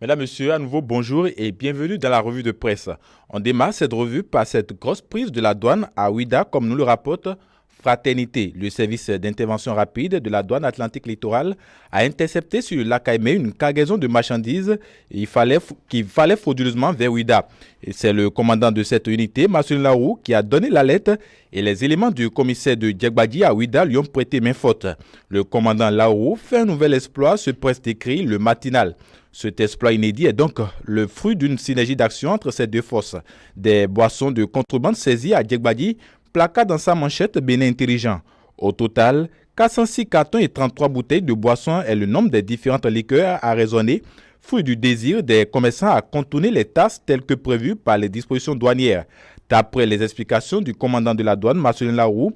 Mesdames, Messieurs, à nouveau bonjour et bienvenue dans la revue de presse. On démarre cette revue par cette grosse prise de la douane à Ouidah, comme nous le rapporte Fraternité. Le service d'intervention rapide de la douane Atlantique Littorale a intercepté sur le lac Aimé une cargaison de marchandises qui fallait frauduleusement vers Ouidah. Et c'est le commandant de cette unité, Marcelin Laroux, qui a donné l'alerte et les éléments du commissaire de Diegbadi à Ouidah lui ont prêté main forte. Le commandant Laroux fait un nouvel exploit, se presse d'écrire le matinal. Cet exploit inédit est donc le fruit d'une synergie d'action entre ces deux forces. Des boissons de contrebande saisies à Diegbadi, placard dans sa manchette Bénin Intelligent. Au total, 406 cartons et 33 bouteilles de boissons est le nombre des différentes liqueurs à raisonner, fruit du désir des commerçants à contourner les tasses telles que prévues par les dispositions douanières. D'après les explications du commandant de la douane, Marcelin Laroux,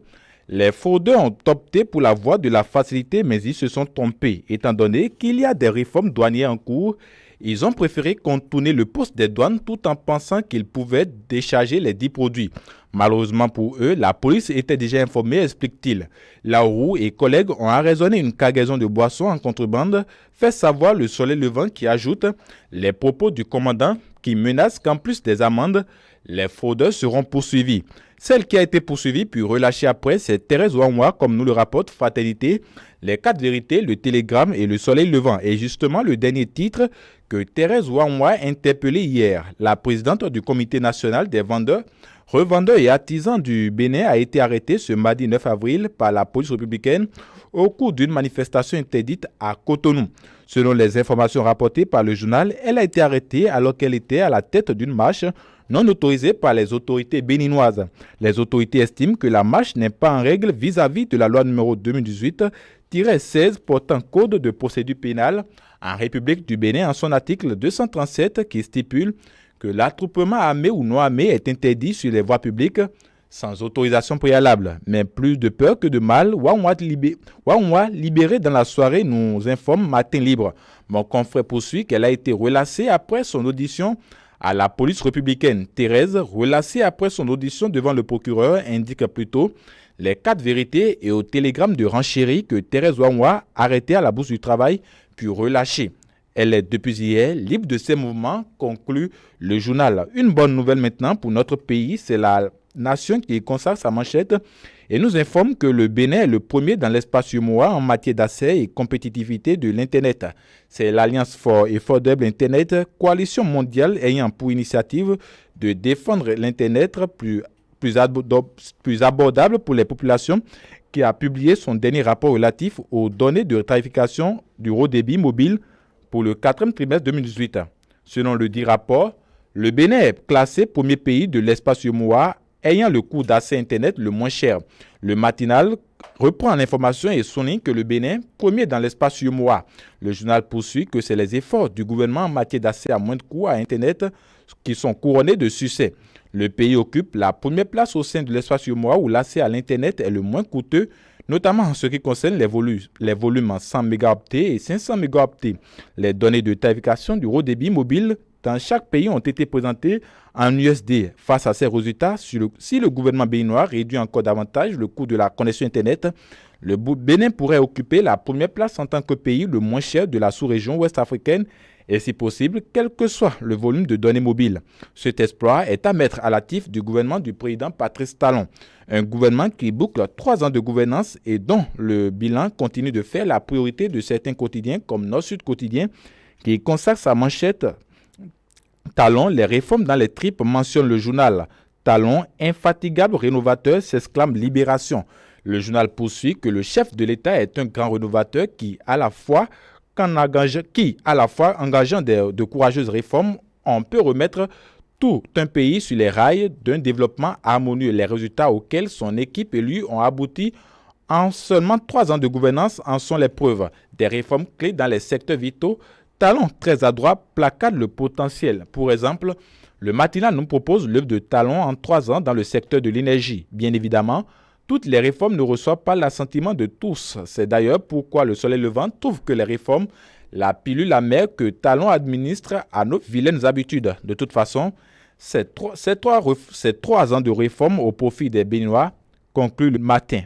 les fraudeurs ont opté pour la voie de la facilité, mais ils se sont trompés. Étant donné qu'il y a des réformes douanières en cours, ils ont préféré contourner le poste des douanes tout en pensant qu'ils pouvaient décharger les 10 produits. Malheureusement pour eux, la police était déjà informée, explique-t-il. Laroux et collègues ont arraisonné une cargaison de boissons en contrebande, fait savoir le Soleil Levant qui ajoute les propos du commandant qui menace qu'en plus des amendes, les fraudeurs seront poursuivis. Celle qui a été poursuivie puis relâchée après, c'est Thérèse Ouanwa, comme nous le rapporte Fraternité, les 4 vérités, le Télégramme et le Soleil Levant. Et justement, le dernier titre que Thérèse Ouanwa a interpellé hier. La présidente du Comité national des vendeurs, revendeurs et artisans du Bénin a été arrêtée ce mardi 9 avril par la police républicaine au cours d'une manifestation interdite à Cotonou. Selon les informations rapportées par le journal, elle a été arrêtée alors qu'elle était à la tête d'une marche non autorisée par les autorités béninoises. Les autorités estiment que la marche n'est pas en règle vis-à-vis de la loi numéro 2018-16 portant code de procédure pénale en République du Bénin en son article 237 qui stipule que l'attroupement armé ou non armé est interdit sur les voies publiques sans autorisation préalable. Mais plus de peur que de mal, Ouanwa libéré dans la soirée, nous informe Matin Libre. Mon confrère poursuit qu'elle a été relâchée après son audition à la police républicaine. Thérèse, relâchée après son audition devant le procureur, indique plutôt les 4 vérités et au télégramme de renchérie que Thérèse Ouanwa, arrêtée à la Bourse du Travail, puis relâchée. Elle est depuis hier libre de ses mouvements, conclut le journal. Une bonne nouvelle maintenant pour notre pays, c'est la nation qui consacre sa manchette et nous informe que le Bénin est le premier dans l'espace UEMOA en matière d'accès et compétitivité de l'Internet. C'est l'Alliance for Affordable Internet, coalition mondiale ayant pour initiative de défendre l'Internet plus abordable pour les populations, qui a publié son dernier rapport relatif aux données de tarification du haut débit mobile pour le 4e trimestre 2018. Selon le dit rapport, le Bénin est classé premier pays de l'espace UEMOA ayant le coût d'accès Internet le moins cher. Le matinal reprend l'information et souligne que le Bénin, premier dans l'espace UEMOA. Le journal poursuit que c'est les efforts du gouvernement en matière d'accès à moins de coûts à Internet qui sont couronnés de succès. Le pays occupe la première place au sein de l'espace UEMOA où l'accès à l'Internet est le moins coûteux, notamment en ce qui concerne les volumes en 100 mégaoctets et 500 mégaoctets. Les données de tarification du haut débit mobile dans chaque pays ont été présentées en USD. Face à ces résultats, si le gouvernement béninois réduit encore davantage le coût de la connexion Internet, le Bénin pourrait occuper la première place en tant que pays le moins cher de la sous-région ouest-africaine et si possible, quel que soit le volume de données mobiles. Cet exploit est à mettre à l'actif du gouvernement du président Patrice Talon, un gouvernement qui boucle 3 ans de gouvernance et dont le bilan continue de faire la priorité de certains quotidiens comme Nord-Sud Quotidien qui consacre sa manchette Talon, les réformes dans les tripes, mentionne le journal. Talon, infatigable rénovateur, s'exclame Libération. Le journal poursuit que le chef de l'État est un grand rénovateur qui, à la fois engageant de courageuses réformes, on peut remettre tout un pays sur les rails d'un développement harmonieux. Les résultats auxquels son équipe et lui ont abouti en seulement 3 ans de gouvernance en sont les preuves. Des réformes clés dans les secteurs vitaux. Talon, très adroit, placard le potentiel. Pour exemple, le matinal nous propose l'œuvre de Talon en 3 ans dans le secteur de l'énergie. Bien évidemment, toutes les réformes ne reçoivent pas l'assentiment de tous. C'est d'ailleurs pourquoi le Soleil Levant trouve que les réformes, la pilule amère que Talon administre à nos vilaines habitudes. De toute façon, ces 3 ans de réformes au profit des Béninois, conclut le matin.